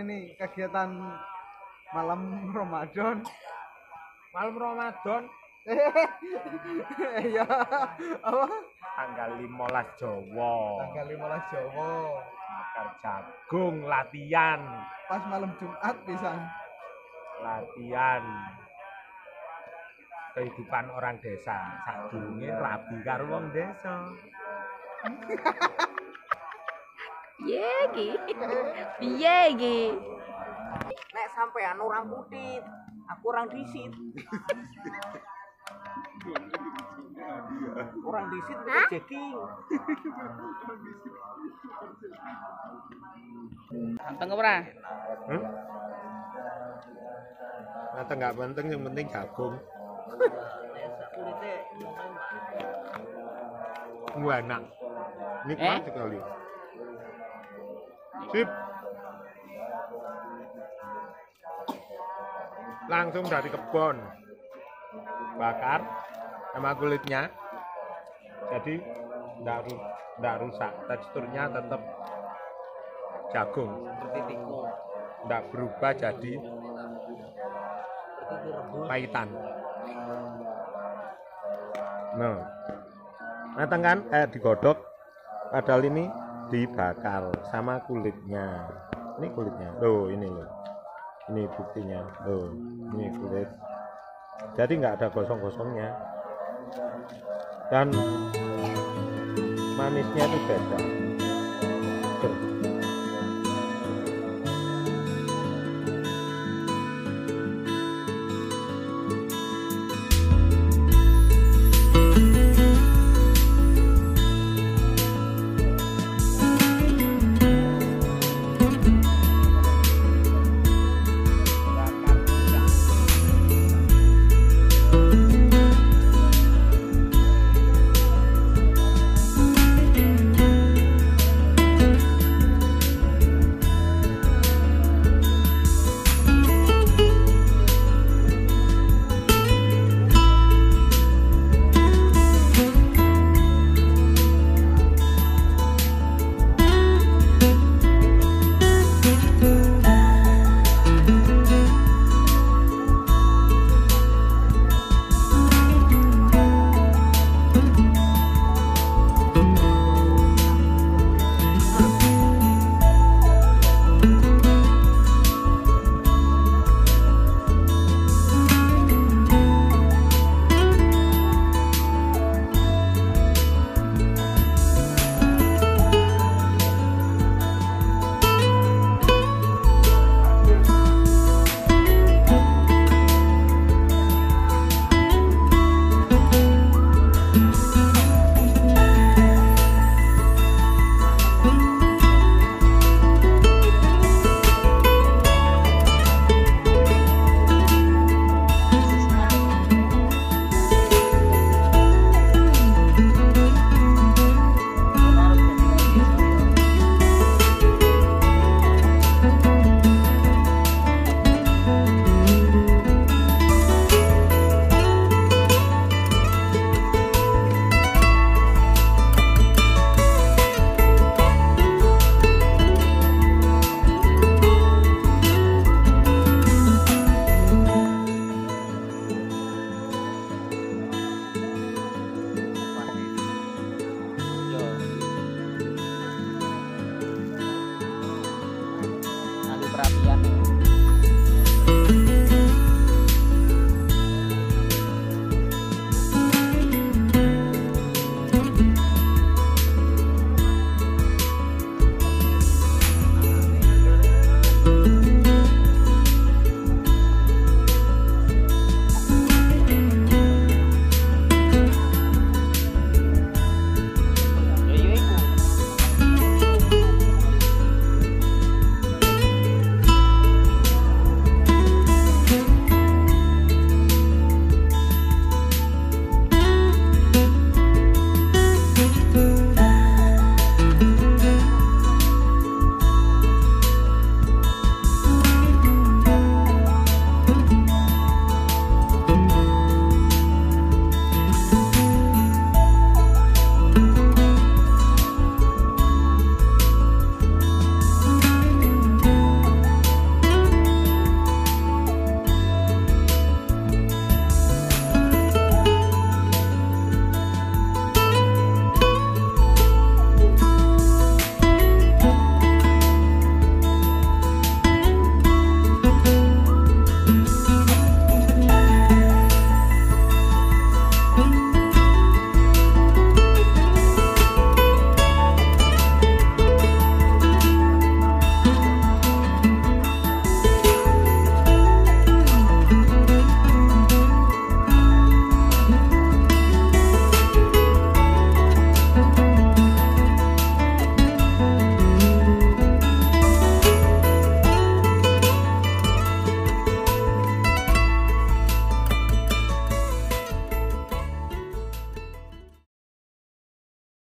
Ini kegiatan malam Ramadan. Malam Ramadan Iya. Apa? tanggal 15 Jawa. Tanggal 15 Jawa. Bakar jagung latihan. Pas malam Jumat pisan. Latihan kehidupan orang desa. Sadurunge rabi karo wong desa. Piye iki? Piye iki? Nek sampean orang putih, aku orang disit. Orang disit bukan jeking. Ganteng ora? Atau nggak penting, yang penting jagung. Enak. Nikmat sekali. Sip. Langsung dari kebun. Bakar sama kulitnya. Jadi enggak rusak. Teksturnya tetap jagung. Seperti tiko. Enggak berubah jadi pahitan. Nah. Matang kan? Digodok. Padahal ini dibakar sama kulitnya. Ini kulitnya. Loh, ini loh. Ini buktinya. Loh, ini kulit. Jadi nggak ada gosong-gosongnya. Dan manisnya itu beda. Tali perapian.